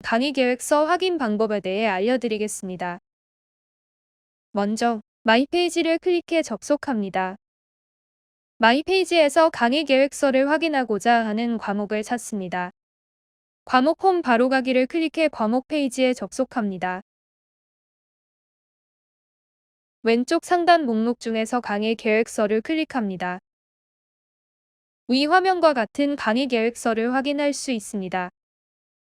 강의 계획서 확인 방법에 대해 알려드리겠습니다. 먼저 마이 페이지를 클릭해 접속합니다. 마이 페이지에서 강의 계획서를 확인하고자 하는 과목을 찾습니다. 과목 홈 바로가기를 클릭해 과목 페이지에 접속합니다. 왼쪽 상단 목록 중에서 강의 계획서를 클릭합니다. 위 화면과 같은 강의 계획서를 확인할 수 있습니다.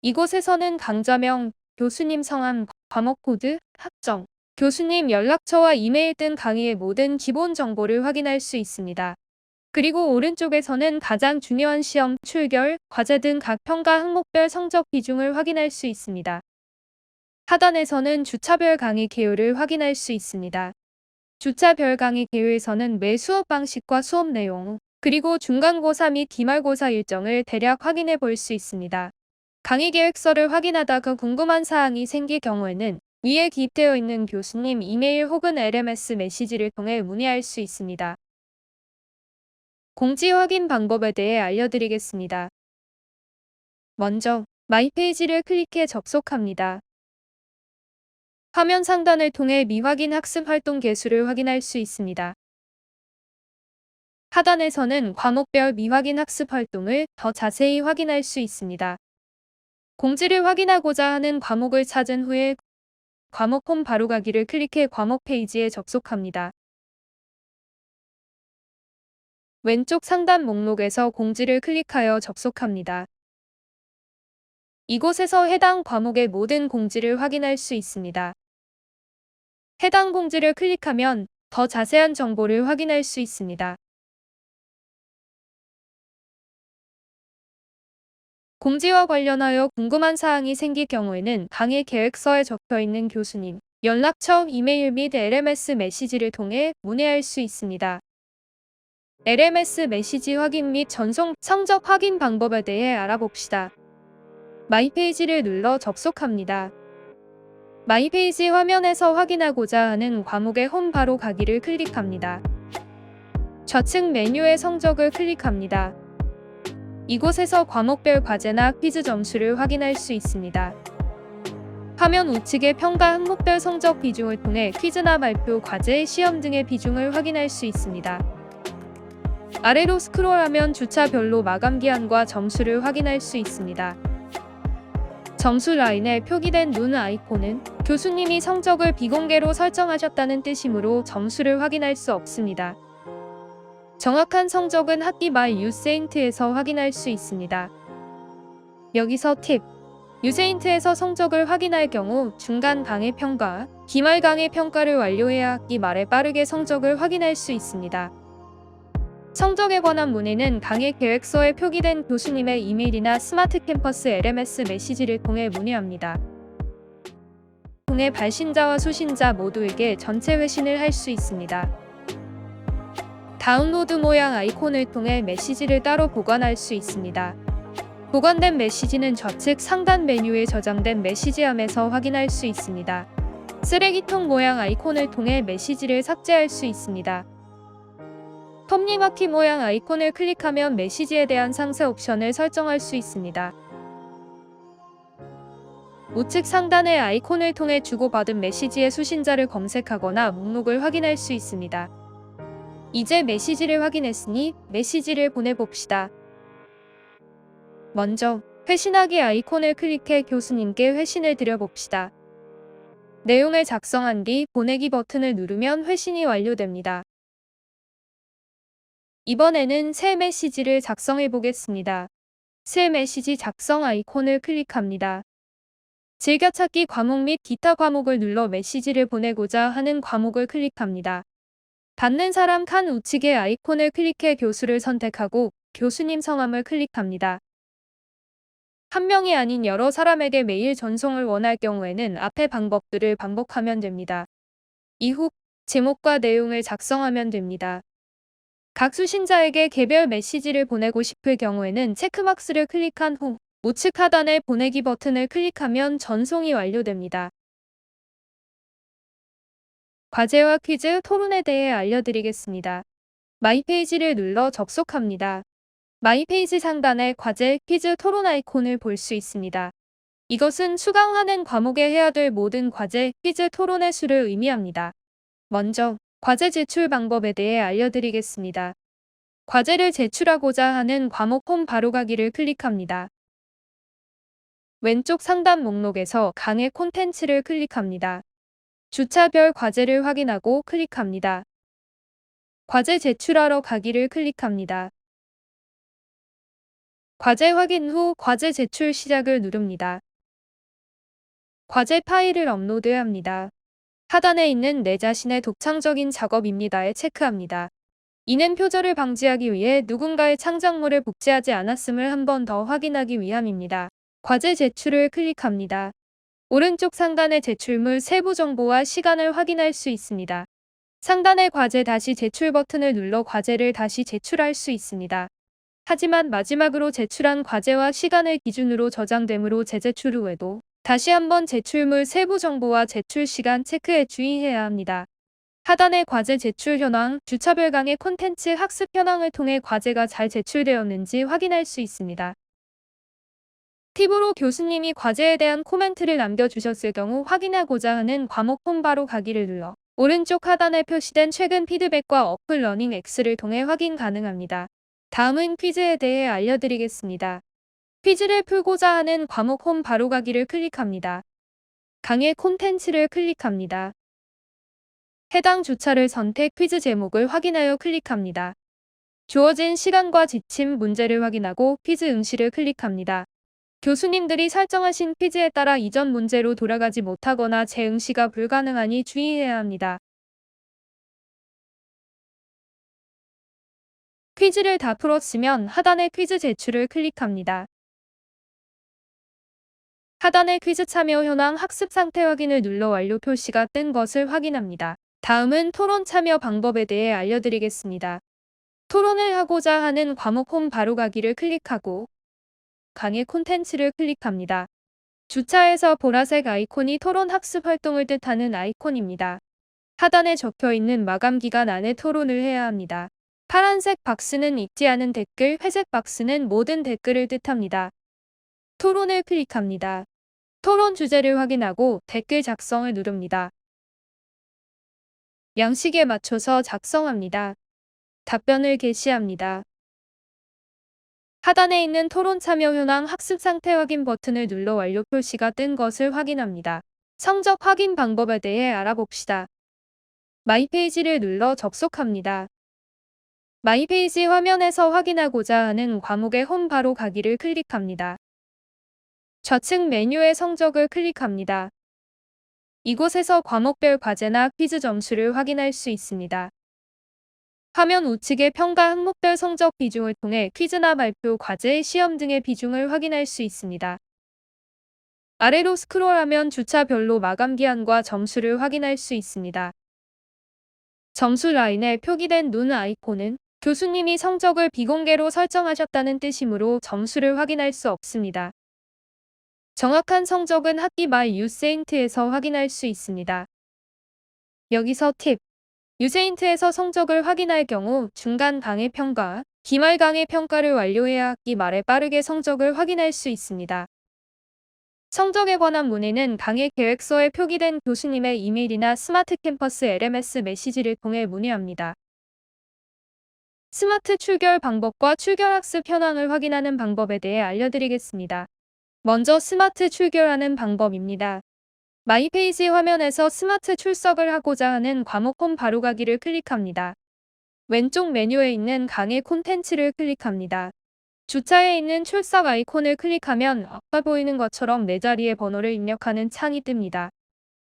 이곳에서는 강좌명, 교수님 성함, 과목 코드, 학점, 교수님 연락처와 이메일 등 강의의 모든 기본 정보를 확인할 수 있습니다. 그리고 오른쪽에서는 가장 중요한 시험, 출결, 과제 등 각 평가 항목별 성적 비중을 확인할 수 있습니다. 하단에서는 주차별 강의 개요를 확인할 수 있습니다. 주차별 강의 개요에서는 매 수업 방식과 수업 내용, 그리고 중간고사 및 기말고사 일정을 대략 확인해 볼 수 있습니다. 강의 계획서를 확인하다가 궁금한 사항이 생길 경우에는 위에 기입되어 있는 교수님 이메일 혹은 LMS 메시지를 통해 문의할 수 있습니다. 공지 확인 방법에 대해 알려드리겠습니다. 먼저 마이 페이지를 클릭해 접속합니다. 화면 상단을 통해 미확인 학습 활동 개수를 확인할 수 있습니다. 하단에서는 과목별 미확인 학습 활동을 더 자세히 확인할 수 있습니다. 공지를 확인하고자 하는 과목을 찾은 후에 과목 홈 바로가기를 클릭해 과목 페이지에 접속합니다. 왼쪽 상단 목록에서 공지를 클릭하여 접속합니다. 이곳에서 해당 과목의 모든 공지를 확인할 수 있습니다. 해당 공지를 클릭하면 더 자세한 정보를 확인할 수 있습니다. 공지와 관련하여 궁금한 사항이 생길 경우에는 강의 계획서에 적혀있는 교수님, 연락처, 이메일 및 LMS 메시지를 통해 문의할 수 있습니다. LMS 메시지 확인 및 전송 성적 확인 방법에 대해 알아봅시다. 마이 페이지를 눌러 접속합니다. 마이 페이지 화면에서 확인하고자 하는 과목의 홈 바로 가기를 클릭합니다. 좌측 메뉴의 성적을 클릭합니다. 이곳에서 과목별 과제나 퀴즈 점수를 확인할 수 있습니다. 화면 우측의 평가 항목별 성적 비중을 통해 퀴즈나 발표, 과제, 시험 등의 비중을 확인할 수 있습니다. 아래로 스크롤하면 주차별로 마감기한과 점수를 확인할 수 있습니다. 점수 라인에 표기된 눈 아이콘은 교수님이 성적을 비공개로 설정하셨다는 뜻이므로 점수를 확인할 수 없습니다. 정확한 성적은 학기 말 유세인트에서 확인할 수 있습니다. 여기서 팁! 유세인트에서 성적을 확인할 경우 중간 강의 평가, 기말 강의 평가를 완료해야 학기 말에 빠르게 성적을 확인할 수 있습니다. 성적에 관한 문의는 강의 계획서에 표기된 교수님의 이메일이나 스마트 캠퍼스 LMS 메시지를 통해 문의합니다. 통해 발신자와 수신자 모두에게 전체 회신을 할 수 있습니다. 다운로드 모양 아이콘을 통해 메시지를 따로 보관할 수 있습니다. 보관된 메시지는 좌측 상단 메뉴에 저장된 메시지함에서 확인할 수 있습니다. 쓰레기통 모양 아이콘을 통해 메시지를 삭제할 수 있습니다. 톱니바퀴 모양 아이콘을 클릭하면 메시지에 대한 상세 옵션을 설정할 수 있습니다. 우측 상단의 아이콘을 통해 주고받은 메시지의 수신자를 검색하거나 목록을 확인할 수 있습니다. 이제 메시지를 확인했으니 메시지를 보내봅시다. 먼저 회신하기 아이콘을 클릭해 교수님께 회신을 드려봅시다. 내용을 작성한 뒤 보내기 버튼을 누르면 회신이 완료됩니다. 이번에는 새 메시지를 작성해 보겠습니다. 새 메시지 작성 아이콘을 클릭합니다. 즐겨찾기 과목 및 기타 과목을 눌러 메시지를 보내고자 하는 과목을 클릭합니다. 받는 사람 칸 우측의 아이콘을 클릭해 교수를 선택하고 교수님 성함을 클릭합니다. 한 명이 아닌 여러 사람에게 메일 전송을 원할 경우에는 앞의 방법들을 반복하면 됩니다. 이후 제목과 내용을 작성하면 됩니다. 각 수신자에게 개별 메시지를 보내고 싶을 경우에는 체크박스를 클릭한 후 우측 하단의 보내기 버튼을 클릭하면 전송이 완료됩니다. 과제와 퀴즈, 토론에 대해 알려드리겠습니다. 마이 페이지를 눌러 접속합니다. 마이 페이지 상단에 과제, 퀴즈, 토론 아이콘을 볼 수 있습니다. 이것은 수강하는 과목에 해야 될 모든 과제, 퀴즈, 토론의 수를 의미합니다. 먼저 과제 제출 방법에 대해 알려드리겠습니다. 과제를 제출하고자 하는 과목 홈 바로가기를 클릭합니다. 왼쪽 상단 목록에서 강의 콘텐츠를 클릭합니다. 주차별 과제를 확인하고 클릭합니다. 과제 제출하러 가기를 클릭합니다. 과제 확인 후 과제 제출 시작을 누릅니다. 과제 파일을 업로드합니다. 하단에 있는 내 자신의 독창적인 작업입니다에 체크합니다. 이는 표절을 방지하기 위해 누군가의 창작물을 복제하지 않았음을 한 번 더 확인하기 위함입니다. 과제 제출을 클릭합니다. 오른쪽 상단의 제출물 세부 정보와 시간을 확인할 수 있습니다. 상단의 과제 다시 제출 버튼을 눌러 과제를 다시 제출할 수 있습니다. 하지만 마지막으로 제출한 과제와 시간을 기준으로 저장되므로 재제출 후에도 다시 한번 제출물 세부 정보와 제출 시간 체크에 주의해야 합니다. 하단의 과제 제출 현황, 주차별 강의 콘텐츠 학습 현황을 통해 과제가 잘 제출되었는지 확인할 수 있습니다. 팁으로 교수님이 과제에 대한 코멘트를 남겨주셨을 경우 확인하고자 하는 과목 홈 바로 가기를 눌러 오른쪽 하단에 표시된 최근 피드백과 어플 러닝 X를 통해 확인 가능합니다. 다음은 퀴즈에 대해 알려드리겠습니다. 퀴즈를 풀고자 하는 과목 홈 바로 가기를 클릭합니다. 강의 콘텐츠를 클릭합니다. 해당 주차를 선택 퀴즈 제목을 확인하여 클릭합니다. 주어진 시간과 지침 문제를 확인하고 퀴즈 응시를 클릭합니다. 교수님들이 설정하신 퀴즈에 따라 이전 문제로 돌아가지 못하거나 재응시가 불가능하니 주의해야 합니다. 퀴즈를 다 풀었으면 하단의 퀴즈 제출을 클릭합니다. 하단의 퀴즈 참여 현황 학습 상태 확인을 눌러 완료 표시가 뜬 것을 확인합니다. 다음은 토론 참여 방법에 대해 알려드리겠습니다. 토론을 하고자 하는 과목 홈 바로 가기를 클릭하고 강의 콘텐츠를 클릭합니다. 주차에서 보라색 아이콘이 토론 학습 활동을 뜻하는 아이콘입니다. 하단에 적혀있는 마감 기간 안에 토론을 해야 합니다. 파란색 박스는 읽지 않은 댓글, 회색 박스는 모든 댓글을 뜻합니다. 토론을 클릭합니다. 토론 주제를 확인하고 댓글 작성을 누릅니다. 양식에 맞춰서 작성합니다. 답변을 게시합니다. 하단에 있는 토론 참여 현황 학습 상태 확인 버튼을 눌러 완료 표시가 뜬 것을 확인합니다. 성적 확인 방법에 대해 알아봅시다. 마이 페이지를 눌러 접속합니다. 마이 페이지 화면에서 확인하고자 하는 과목의 홈 바로 가기를 클릭합니다. 좌측 메뉴의 성적을 클릭합니다. 이곳에서 과목별 과제나 퀴즈 점수를 확인할 수 있습니다. 화면 우측의 평가 항목별 성적 비중을 통해 퀴즈나 발표, 과제, 시험 등의 비중을 확인할 수 있습니다. 아래로 스크롤하면 주차별로 마감 기한과 점수를 확인할 수 있습니다. 점수 라인에 표기된 눈 아이콘은 교수님이 성적을 비공개로 설정하셨다는 뜻이므로 점수를 확인할 수 없습니다. 정확한 성적은 학기 말 유세인트에서 확인할 수 있습니다. 여기서 팁! 유세인트에서 성적을 확인할 경우 중간 강의 평가, 기말 강의 평가를 완료해야 학기 말에 빠르게 성적을 확인할 수 있습니다. 성적에 관한 문의는 강의 계획서에 표기된 교수님의 이메일이나 스마트 캠퍼스 LMS 메시지를 통해 문의합니다. 스마트 출결 방법과 출결 학습 현황을 확인하는 방법에 대해 알려드리겠습니다. 먼저 스마트 출결하는 방법입니다. 마이 페이지 화면에서 스마트 출석을 하고자 하는 과목 홈 바로 가기를 클릭합니다. 왼쪽 메뉴에 있는 강의 콘텐츠를 클릭합니다. 주차에 있는 출석 아이콘을 클릭하면 아까 보이는 것처럼 내 자리의 번호를 입력하는 창이 뜹니다.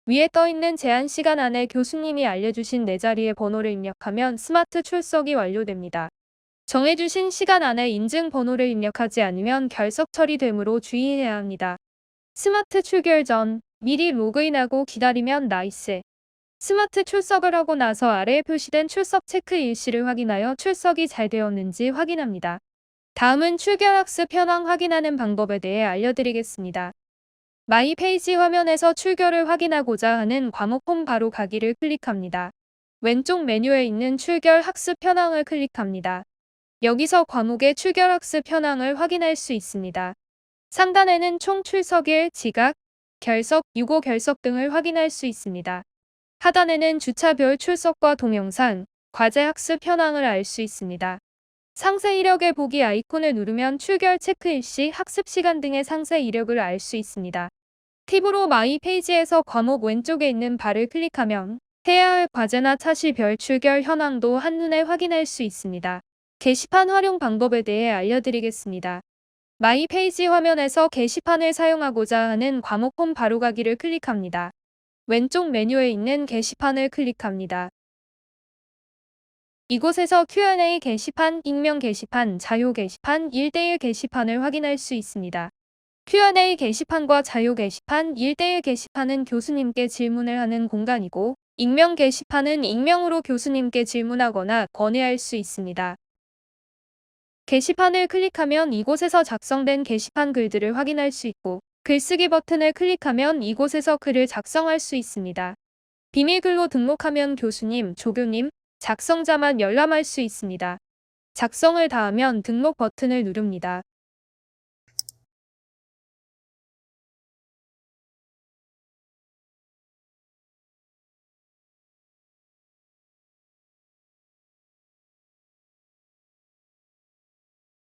위에 떠있는 제한 시간 안에 교수님이 알려주신 내 자리의 번호를 입력하면 스마트 출석이 완료됩니다. 정해주신 시간 안에 인증 번호를 입력하지 않으면 결석 처리되므로 주의해야 합니다. 스마트 출결 전 미리 로그인하고 기다리면 나이스. 스마트 출석을 하고 나서 아래에 표시된 출석 체크 일시를 확인하여 출석이 잘 되었는지 확인합니다. 다음은 출결 학습 현황 확인하는 방법에 대해 알려드리겠습니다. 마이 페이지 화면에서 출결을 확인하고자 하는 과목 홈 바로 가기를 클릭합니다. 왼쪽 메뉴에 있는 출결 학습 현황을 클릭합니다. 여기서 과목의 출결 학습 현황을 확인할 수 있습니다. 상단에는 총 출석일, 지각, 결석, 유고 결석 등을 확인할 수 있습니다. 하단에는 주차별 출석과 동영상, 과제 학습 현황을 알 수 있습니다. 상세 이력의 보기 아이콘을 누르면 출결 체크일시, 학습 시간 등의 상세 이력을 알 수 있습니다. 팁으로 마이 페이지에서 과목 왼쪽에 있는 바를 클릭하면 해야 할 과제나 차시별 출결 현황도 한눈에 확인할 수 있습니다. 게시판 활용 방법에 대해 알려드리겠습니다. 마이 페이지 화면에서 게시판을 사용하고자 하는 과목 홈 바로가기를 클릭합니다. 왼쪽 메뉴에 있는 게시판을 클릭합니다. 이곳에서 Q&A 게시판, 익명 게시판, 자유 게시판, 1대1 게시판을 확인할 수 있습니다. Q&A 게시판과 자유 게시판, 1대1 게시판은 교수님께 질문을 하는 공간이고, 익명 게시판은 익명으로 교수님께 질문하거나 건의할 수 있습니다. 게시판을 클릭하면 이곳에서 작성된 게시판 글들을 확인할 수 있고, 글쓰기 버튼을 클릭하면 이곳에서 글을 작성할 수 있습니다. 비밀글로 등록하면 교수님, 조교님, 작성자만 열람할 수 있습니다. 작성을 다 하면 등록 버튼을 누릅니다.